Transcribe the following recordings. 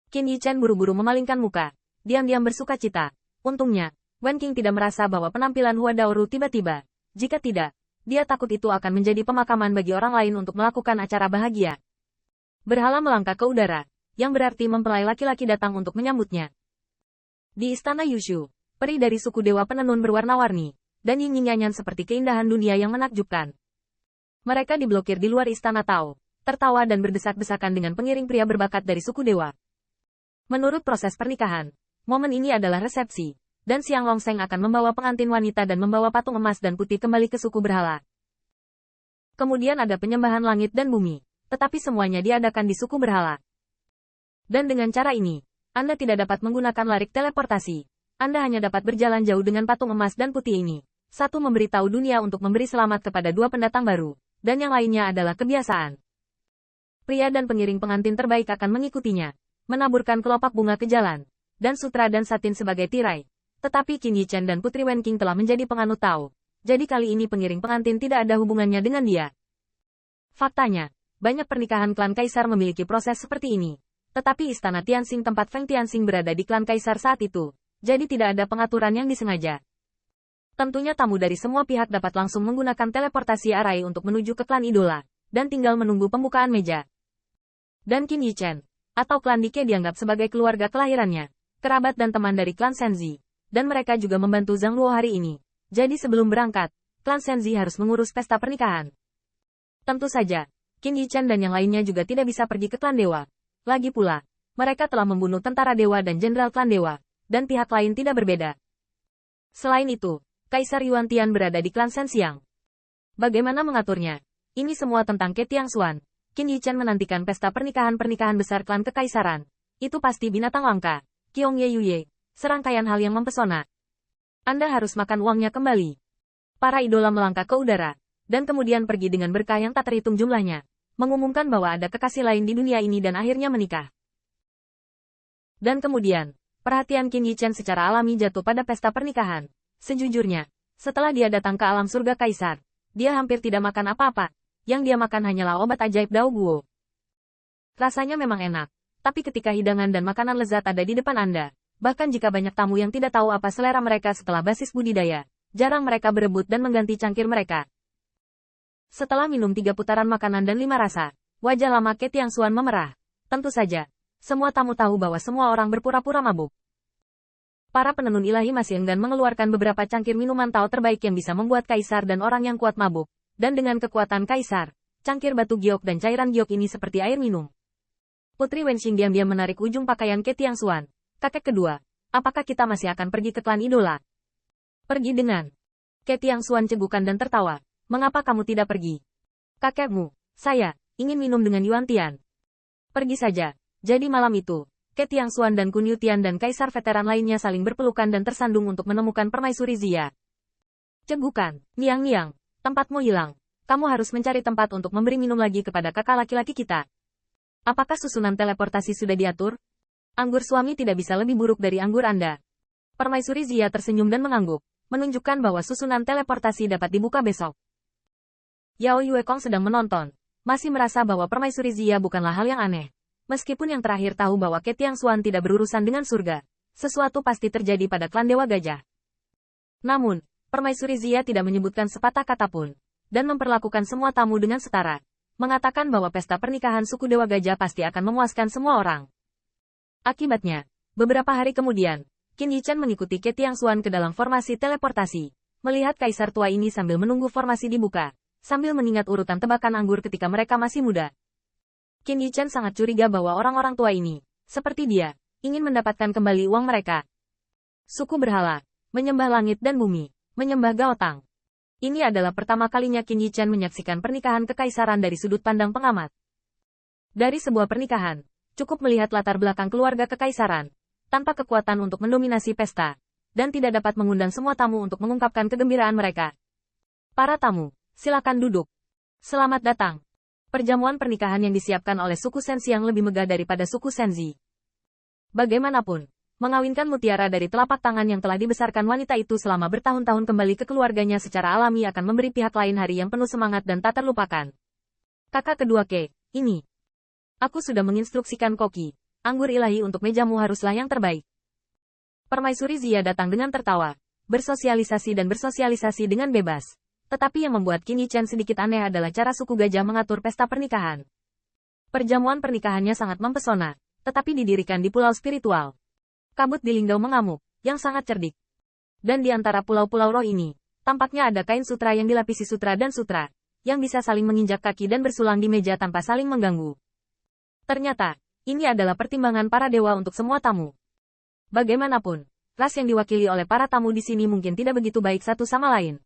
Qin Yichen buru-buru memalingkan muka. Diam-diam bersuka cita. Untungnya, Wen Qing tidak merasa bahwa penampilan Hua Daoru tiba-tiba. Jika tidak, dia takut itu akan menjadi pemakaman bagi orang lain untuk melakukan acara bahagia. Berhala melangkah ke udara, yang berarti mempelai laki-laki datang untuk menyambutnya. Di istana Yushu, peri dari suku dewa penenun berwarna-warni, dan yin-yin-yanyan seperti keindahan dunia yang menakjubkan. Mereka diblokir di luar istana Tao, tertawa dan berdesak-desakan dengan pengiring pria berbakat dari suku dewa. Menurut proses pernikahan, momen ini adalah resepsi, dan Siang Longseng akan membawa pengantin wanita dan membawa patung emas dan putih kembali ke suku berhala. Kemudian ada penyembahan langit dan bumi, tetapi semuanya diadakan di suku berhala. Dan dengan cara ini, Anda tidak dapat menggunakan larik teleportasi. Anda hanya dapat berjalan jauh dengan patung emas dan putih ini. Satu memberitahu dunia untuk memberi selamat kepada dua pendatang baru, dan yang lainnya adalah kebiasaan. Pria dan pengiring pengantin terbaik akan mengikutinya, menaburkan kelopak bunga ke jalan, dan sutra dan satin sebagai tirai. Tetapi Qin Yichen dan Putri Wen Qing telah menjadi penganut Tao. Jadi kali ini pengiring pengantin tidak ada hubungannya dengan dia. Faktanya, banyak pernikahan klan kaisar memiliki proses seperti ini. Tetapi istana Tianxing tempat Feng Tianxing berada di klan kaisar saat itu. Jadi tidak ada pengaturan yang disengaja. Tentunya tamu dari semua pihak dapat langsung menggunakan teleportasi arai untuk menuju ke klan idola, dan tinggal menunggu pembukaan meja. Dan Qin Yichen, atau klan Dike dianggap sebagai keluarga kelahirannya, kerabat dan teman dari klan Senzi. Dan mereka juga membantu Zhang Luo hari ini. Jadi sebelum berangkat, klan Senzi harus mengurus pesta pernikahan. Tentu saja, Qin Yichen dan yang lainnya juga tidak bisa pergi ke klan dewa. Lagi pula, mereka telah membunuh tentara dewa dan jenderal klan dewa, dan pihak lain tidak berbeda. Selain itu, Kaisar Yuan Tian berada di klan Senxiang. Bagaimana mengaturnya? Ini semua tentang Ke Tiangxuan. Qin Yichen menantikan pesta pernikahan besar klan kekaisaran. Itu pasti binatang langka. Qiong Ye Yuye. Serangkaian hal yang mempesona. Anda harus makan uangnya kembali. Para idola melangkah ke udara, dan kemudian pergi dengan berkah yang tak terhitung jumlahnya, mengumumkan bahwa ada kekasih lain di dunia ini dan akhirnya menikah. Dan kemudian, perhatian Qin Yichen secara alami jatuh pada pesta pernikahan. Sejujurnya, setelah dia datang ke alam surga kaisar, dia hampir tidak makan apa-apa. Yang dia makan hanyalah obat ajaib Dao Guo. Rasanya memang enak, tapi ketika hidangan dan makanan lezat ada di depan Anda, bahkan jika banyak tamu yang tidak tahu apa selera mereka setelah basis budidaya, jarang mereka berebut dan mengganti cangkir mereka. Setelah minum 3 putaran makanan dan 5 rasa, wajah lama Ke Tiangxuan memerah. Tentu saja, semua tamu tahu bahwa semua orang berpura-pura mabuk. Para penenun ilahi masih enggan mengeluarkan beberapa cangkir minuman Tao terbaik yang bisa membuat kaisar dan orang yang kuat mabuk. Dan dengan kekuatan kaisar, cangkir batu giok dan cairan giok ini seperti air minum. Putri Wenxing diam-diam menarik ujung pakaian Ke Tiangxuan. Kakek kedua, apakah kita masih akan pergi ke klan idola? Pergi dengan. Ke Tiangxuan cegukan dan tertawa. Mengapa kamu tidak pergi? Kakekmu, saya, ingin minum dengan Yuan Tian. Pergi saja. Jadi malam itu, Ke Tiangxuan dan Kun Yutian dan kaisar veteran lainnya saling berpelukan dan tersandung untuk menemukan permaisuri Zia. Cegukan, Niang-niang, tempatmu hilang. Kamu harus mencari tempat untuk memberi minum lagi kepada kakak laki-laki kita. Apakah susunan teleportasi sudah diatur? Anggur suami tidak bisa lebih buruk dari anggur Anda. Permaisuri Zia tersenyum dan mengangguk, menunjukkan bahwa susunan teleportasi dapat dibuka besok. Yao Yuekong sedang menonton, masih merasa bahwa permaisuri Zia bukanlah hal yang aneh. Meskipun yang terakhir tahu bahwa Ke Tiangxuan tidak berurusan dengan surga, sesuatu pasti terjadi pada klan Dewa Gajah. Namun, permaisuri Zia tidak menyebutkan sepatah kata pun, dan memperlakukan semua tamu dengan setara, mengatakan bahwa pesta pernikahan suku Dewa Gajah pasti akan memuaskan semua orang. Akibatnya, beberapa hari kemudian, Qin Yichen mengikuti Ke Tiangxuan ke dalam formasi teleportasi, melihat kaisar tua ini sambil menunggu formasi dibuka, sambil mengingat urutan tebakan anggur ketika mereka masih muda. Qin Yichen sangat curiga bahwa orang-orang tua ini, seperti dia, ingin mendapatkan kembali uang mereka. Suku berhala, menyembah langit dan bumi, menyembah Gaotang. Ini adalah pertama kalinya Qin Yichen menyaksikan pernikahan kekaisaran dari sudut pandang pengamat. Dari sebuah pernikahan, cukup melihat latar belakang keluarga kekaisaran, tanpa kekuatan untuk mendominasi pesta, dan tidak dapat mengundang semua tamu untuk mengungkapkan kegembiraan mereka. Para tamu, silakan duduk. Selamat datang. Perjamuan pernikahan yang disiapkan oleh suku Senzi yang lebih megah daripada suku Senzi. Bagaimanapun, mengawinkan mutiara dari telapak tangan yang telah dibesarkan wanita itu selama bertahun-tahun kembali ke keluarganya secara alami akan memberi pihak lain hari yang penuh semangat dan tak terlupakan. Kakak kedua Ke, ini. Aku sudah menginstruksikan Koki, anggur ilahi untuk mejamu haruslah yang terbaik. Permaisuri Zia datang dengan tertawa, bersosialisasi dengan bebas. Tetapi yang membuat Qin Yichen sedikit aneh adalah cara suku gajah mengatur pesta pernikahan. Perjamuan pernikahannya sangat mempesona, tetapi didirikan di pulau spiritual. Kabut di Lingdao mengamuk, yang sangat cerdik. Dan di antara pulau-pulau roh ini, tampaknya ada kain sutra yang dilapisi sutra dan sutra, yang bisa saling menginjak kaki dan bersulang di meja tanpa saling mengganggu. Ternyata, ini adalah pertimbangan para dewa untuk semua tamu. Bagaimanapun, ras yang diwakili oleh para tamu di sini mungkin tidak begitu baik satu sama lain.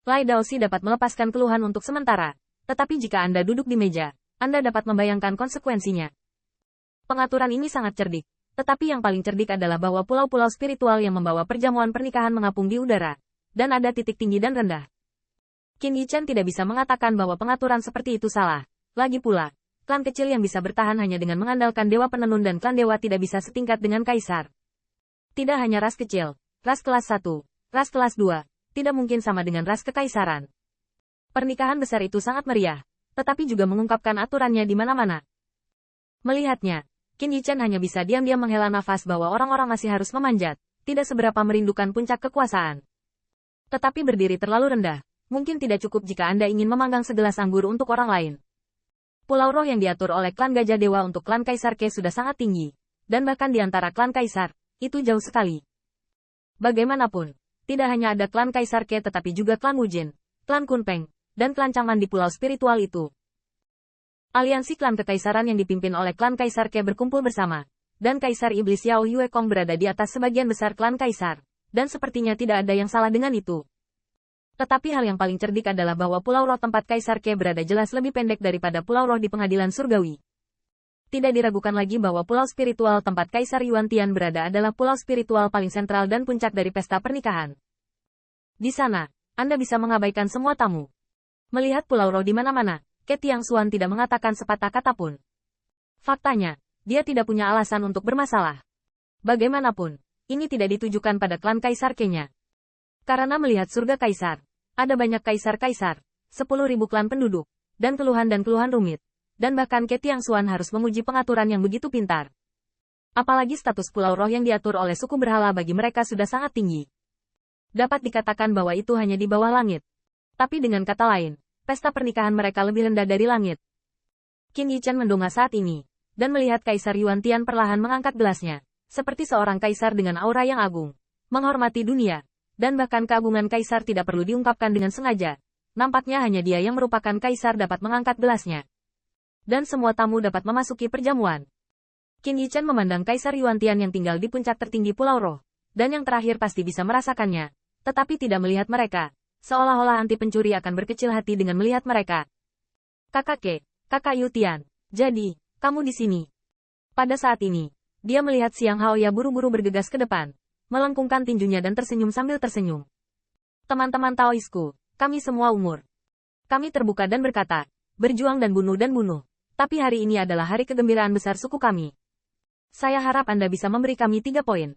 Lai Daoxi dapat melepaskan keluhan untuk sementara, tetapi jika Anda duduk di meja, Anda dapat membayangkan konsekuensinya. Pengaturan ini sangat cerdik, tetapi yang paling cerdik adalah bahwa pulau-pulau spiritual yang membawa perjamuan pernikahan mengapung di udara, dan ada titik tinggi dan rendah. Qin Yichen tidak bisa mengatakan bahwa pengaturan seperti itu salah. Lagi pula, klan kecil yang bisa bertahan hanya dengan mengandalkan dewa penenun dan klan dewa tidak bisa setingkat dengan kaisar. Tidak hanya ras kecil, ras kelas 1, ras kelas 2, tidak mungkin sama dengan ras kekaisaran. Pernikahan besar itu sangat meriah, tetapi juga mengungkapkan aturannya di mana-mana. Melihatnya, Qin Yichen hanya bisa diam-diam menghela nafas bahwa orang-orang masih harus memanjat, tidak seberapa merindukan puncak kekuasaan. Tetapi berdiri terlalu rendah. Mungkin tidak cukup jika Anda ingin memanggang segelas anggur untuk orang lain. Pulau roh yang diatur oleh klan Gajah Dewa untuk klan Kaisar Ke sudah sangat tinggi, dan bahkan di antara klan Kaisar, itu jauh sekali. Bagaimanapun, tidak hanya ada klan Kaisar Ke tetapi juga klan Wujin, klan Kunpeng, dan klan Changman di pulau spiritual itu. Aliansi klan kekaisaran yang dipimpin oleh klan Kaisar Ke berkumpul bersama, dan Kaisar Iblis Yao Yue Kong berada di atas sebagian besar klan Kaisar, dan sepertinya tidak ada yang salah dengan itu. Tetapi hal yang paling cerdik adalah bahwa pulau roh tempat Kaisar Ke berada jelas lebih pendek daripada pulau roh di pengadilan surgawi. Tidak diragukan lagi bahwa pulau spiritual tempat Kaisar Yuan Tian berada adalah pulau spiritual paling sentral dan puncak dari pesta pernikahan. Di sana, Anda bisa mengabaikan semua tamu. Melihat pulau roh di mana-mana, Ke Tiangxuan tidak mengatakan sepatah kata pun. Faktanya, dia tidak punya alasan untuk bermasalah. Bagaimanapun, ini tidak ditujukan pada klan Kaisar Ke-nya. Karena melihat surga Kaisar, ada banyak kaisar-kaisar, 10.000 klan penduduk, dan keluhan rumit, dan bahkan Ke Tiangxuan harus memuji pengaturan yang begitu pintar. Apalagi status pulau roh yang diatur oleh suku berhala bagi mereka sudah sangat tinggi. Dapat dikatakan bahwa itu hanya di bawah langit. Tapi dengan kata lain, pesta pernikahan mereka lebih rendah dari langit. Qin Yichen mendongak saat ini, dan melihat Kaisar Yuan Tian perlahan mengangkat gelasnya, seperti seorang kaisar dengan aura yang agung, menghormati dunia. Dan bahkan keagungan kaisar tidak perlu diungkapkan dengan sengaja. Nampaknya hanya dia yang merupakan kaisar dapat mengangkat gelasnya. Dan semua tamu dapat memasuki perjamuan. Qin Yichen memandang Kaisar Yuan Tian yang tinggal di puncak tertinggi Pulau Roh, dan yang terakhir pasti bisa merasakannya, tetapi tidak melihat mereka. Seolah-olah anti pencuri akan berkecil hati dengan melihat mereka. Kakak Ke, kakak Yu Tian, jadi, kamu di sini. Pada saat ini, dia melihat Xiang Haoya buru-buru bergegas ke depan. Melengkungkan tinjunya dan tersenyum sambil tersenyum. Teman-teman Taoisku, kami semua umur. Kami terbuka dan berkata, berjuang dan bunuh. Tapi hari ini adalah hari kegembiraan besar suku kami. Saya harap Anda bisa memberi kami 3 poin.